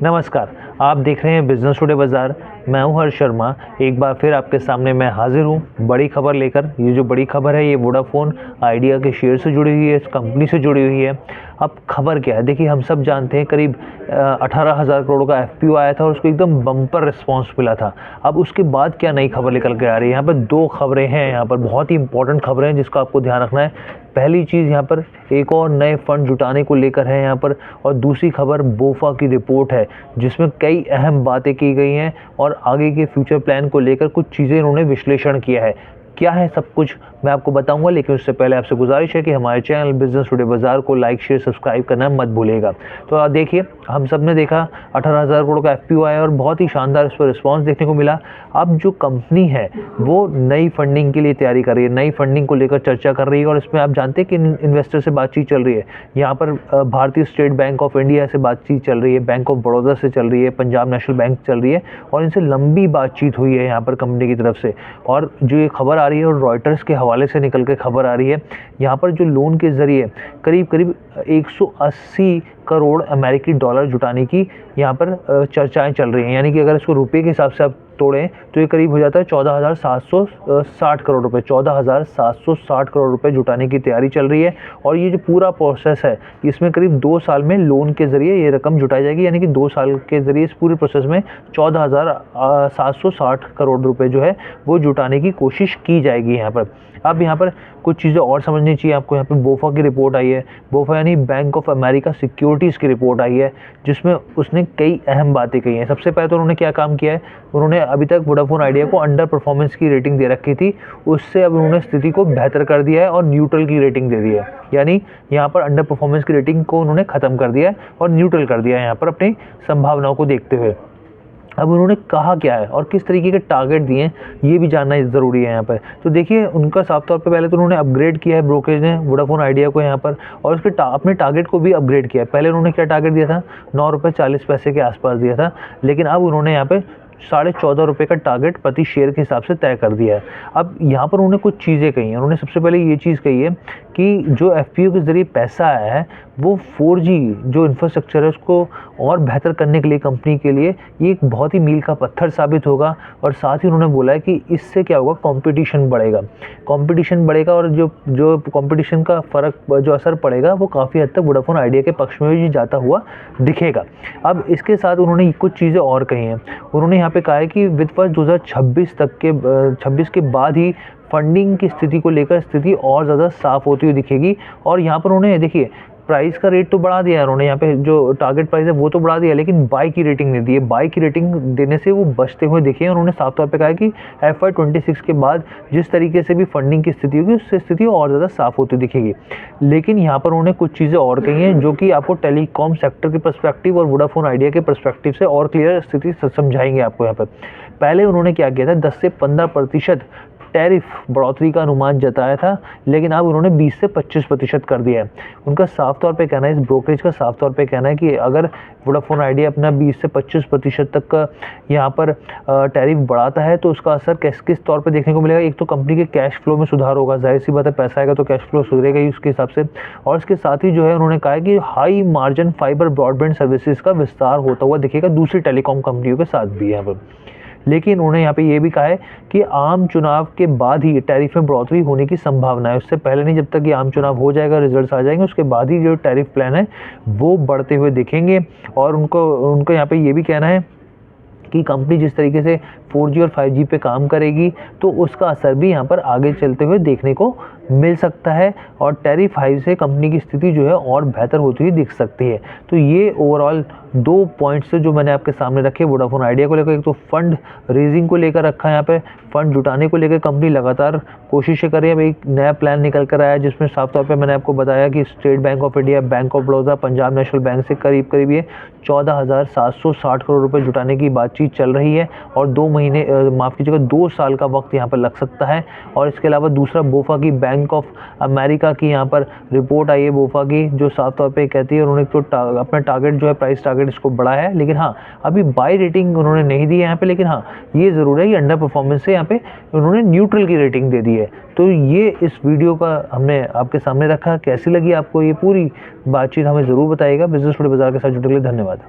नमस्कार, आप देख रहे हैं बिज़नेस टुडे बाज़ार। मैं हूं हर्ष शर्मा। एक बार फिर आपके सामने मैं हाज़िर हूं बड़ी खबर लेकर। ये जो बड़ी खबर है ये वोडाफ़ोन आइडिया के शेयर से जुड़ी हुई है, इस कंपनी से जुड़ी हुई है। अब खबर क्या है, देखिए हम सब जानते हैं करीब 18,000 करोड़ का एफपीओ आया था और उसको एकदम बम्पर रिस्पॉन्स मिला था। अब उसके बाद क्या नई खबर निकल के आ रही है, यहाँ पर 2 खबरें हैं, यहाँ पर बहुत ही इंपॉर्टेंट खबरें हैं जिसका आपको ध्यान रखना है। पहली चीज़ यहाँ पर एक और नए फंड जुटाने को लेकर है यहाँ पर, और दूसरी खबर बोफा की रिपोर्ट है जिसमें कई अहम बातें की गई हैं और आगे के फ्यूचर प्लान को लेकर कुछ चीज़ें इन्होंने विश्लेषण किया है। क्या है सब कुछ मैं आपको बताऊंगा, लेकिन उससे पहले आपसे गुजारिश है कि हमारे चैनल बिजनेस टुडे बाजार को लाइक शेयर सब्सक्राइब करना मत भूलिएगा। तो देखिए हम सब ने देखा 18,000 करोड़ का एफपीओ आया और बहुत ही शानदार इस पर रिस्पॉन्स देखने को मिला। अब जो कंपनी है वो नई फंडिंग के लिए तैयारी कर रही है, नई फंडिंग को लेकर चर्चा कर रही है और इसमें आप जानते हैं कि इन्वेस्टर से बातचीत चल रही है। यहाँ पर भारतीय स्टेट बैंक ऑफ इंडिया से बातचीत चल रही है, बैंक ऑफ बड़ौदा से चल रही है, पंजाब नेशनल बैंक चल रही है और इनसे लंबी बातचीत हुई है यहाँ पर कंपनी की तरफ से। और जो ये खबर आ रही है और रॉयटर्स के हवाले से निकल के खबर आ रही है, यहाँ पर जो लोन के ज़रिए करीब करीब 180 करोड़ अमेरिकी डॉलर जुटाने की यहाँ पर चर्चाएं चल रही हैं। यानी कि अगर इसको रुपये के हिसाब से आप तोड़ें तो ये करीब हो जाता है 14,760 करोड़ रुपए। 14,760 करोड़ रुपए जुटाने की तैयारी चल रही है और ये जो पूरा प्रोसेस है इसमें करीब 2 साल में लोन के ज़रिए ये रकम जुटाई जाएगी। यानी कि 2 साल के ज़रिए इस पूरे प्रोसेस में 14,760 करोड़ रुपए जो है वो जुटाने की कोशिश की जाएगी यहाँ पर। अब यहाँ पर कुछ चीज़ें और समझनी चाहिए आपको। यहाँ पर बोफा की रिपोर्ट आई है, बोफा यानी बैंक ऑफ अमेरिका सिक्योरिटीज़ की रिपोर्ट आई है जिसमें उसने कई अहम बातें कही हैं। सबसे पहले तो उन्होंने क्या काम किया है, उन्होंने अभी तक वोडाफोन आइडिया को अंडर परफॉर्मेंस की रेटिंग दे रखी थी, उससे अब उन्होंने स्थिति को बेहतर कर दिया है और न्यूट्रल की रेटिंग दे दी है। यानी यहाँ पर अंडर परफॉर्मेंस की रेटिंग को उन्होंने ख़त्म कर दिया है और न्यूट्रल कर दिया है यहाँ पर अपनी संभावनाओं को देखते हुए। अब उन्होंने कहा क्या है और किस तरीके के टारगेट दिए हैं ये भी जानना ज़रूरी है यहाँ पर। तो देखिए उनका साफ तौर पे पहले तो उन्होंने अपग्रेड किया है ब्रोकरेज ने वोडाफोन आइडिया को यहाँ पर, और उसके अपने टारगेट को भी अपग्रेड किया है। पहले उन्होंने क्या टारगेट दिया था, 9 रुपये 40 पैसे के आसपास दिया था, लेकिन अब उन्होंने यहाँ पे 14.5 रुपये का टारगेट प्रति शेयर के हिसाब से तय कर दिया है। अब यहाँ पर उन्होंने कुछ चीज़ें कही हैं। उन्होंने सबसे पहले ये चीज़ कही है कि जो एफपीओ के ज़रिए पैसा आया है वो 4G जो इंफ्रास्ट्रक्चर है उसको और बेहतर करने के लिए कंपनी के लिए ये एक बहुत ही मील का पत्थर साबित होगा। और साथ ही उन्होंने बोला है कि इससे क्या होगा, कंपटीशन बढ़ेगा, कंपटीशन बढ़ेगा और जो कंपटीशन का फ़र्क जो असर पड़ेगा वो काफ़ी हद तक वोडाफोन आइडिया के पक्ष में भी जाता हुआ दिखेगा। अब इसके साथ उन्होंने कुछ चीज़ें और कही हैं। उन्होंने यहाँ पे कहा है कि वित्त वर्ष 2026 तक के 26 के बाद ही फंडिंग की स्थिति को लेकर स्थिति और ज़्यादा साफ होती हुई दिखेगी। और यहाँ पर उन्होंने देखिए प्राइस का रेट तो बढ़ा दिया है उन्होंने, यहाँ पे जो टारगेट प्राइस है वो तो बढ़ा दिया, लेकिन बाई की रेटिंग नहीं दी है। बाई की रेटिंग देने से वो बचते हुए दिखे हैं। उन्होंने साफ तौर पे कहा है कि FY26 के बाद जिस तरीके से भी फंडिंग की स्थिति होगी उससे स्थिति और ज़्यादा साफ होती दिखेगी। लेकिन यहाँ पर उन्होंने कुछ चीज़ें और कही हैं जो कि आपको टेलीकॉम सेक्टर के पर्सपेक्टिव और वोडाफोन आइडिया के पर्सपेक्टिव से और क्लियर स्थिति समझाएंगे आपको यहाँ पर। पहले उन्होंने क्या किया था, 10 से 15% टैरिफ बढ़ोतरी का अनुमान जताया था, लेकिन अब उन्होंने 20 से 25% कर दिया है। उनका साफ तौर पे कहना है, इस ब्रोकरेज का साफ तौर पे कहना है कि अगर वोडाफोन आइडिया अपना 20 से 25% तक का यहाँ पर टैरिफ बढ़ाता है तो उसका असर किस तौर पे देखने को मिलेगा। एक तो कंपनी के कैश फ्लो में सुधार होगा, जाहिर सी बात है पैसा आएगा तो कैश फ्लो सुधरेगा ही उसके हिसाब से। और इसके साथ ही जो है उन्होंने कहा है कि high margin fibre broadband services का विस्तार होता हुआ दिखेगा दूसरी टेलीकॉम कंपनियों के साथ भी यहाँ पर। लेकिन उन्होंने यहाँ पे ये भी कहा है कि आम चुनाव के बाद ही टैरिफ में बढ़ोतरी होने की संभावना है, उससे पहले नहीं। जब तक ये आम चुनाव हो जाएगा, रिजल्ट्स आ जाएंगे, उसके बाद ही जो टैरिफ प्लान है वो बढ़ते हुए दिखेंगे। और उनको यहाँ पे ये भी कहना है कि कंपनी जिस तरीके से 4G और 5G पे काम करेगी तो उसका असर भी यहाँ पर आगे चलते हुए देखने को मिल सकता है और टैरिफ हाइक से कंपनी की स्थिति जो है और बेहतर होती हुई दिख सकती है। तो ये ओवरऑल 2 पॉइंट्स जो मैंने आपके सामने रखे वोडाफोन आइडिया को लेकर। एक तो फंड रेजिंग को लेकर रखा है, यहाँ पे फंड जुटाने को लेकर कंपनी लगातार कोशिशें कर रही है। अब एक नया प्लान निकल कर आया जिसमें साफ तौर पे मैंने आपको बताया कि state bank of India, bank of Baroda, Punjab national bank से करीब ये 14,760 करोड़ रुपए जुटाने की बातचीत चल रही है और 2 साल का वक्त यहाँ पर लग सकता है। और इसके अलावा दूसरा बोफा की बैंक ऑफ अमेरिका की यहाँ पर रिपोर्ट आई है बोफा की, जो साफ तौर पे कहती है उन्होंने तो अपना टारगेट जो है प्राइस टारगेट इसको बढ़ाया है, लेकिन हाँ अभी बाई रेटिंग उन्होंने नहीं दी है यहाँ पे। लेकिन हाँ ये ज़रूर है कि अंडर परफॉर्मेंस से यहाँ पे उन्होंने न्यूट्रल की रेटिंग दे दी है। तो ये इस वीडियो का हमने आपके सामने रखा। कैसी लगी आपको ये पूरी बातचीत हमें ज़रूर बताइएगा। बिजनेस टुडे बाजार के साथ जुड़ने के लिए धन्यवाद।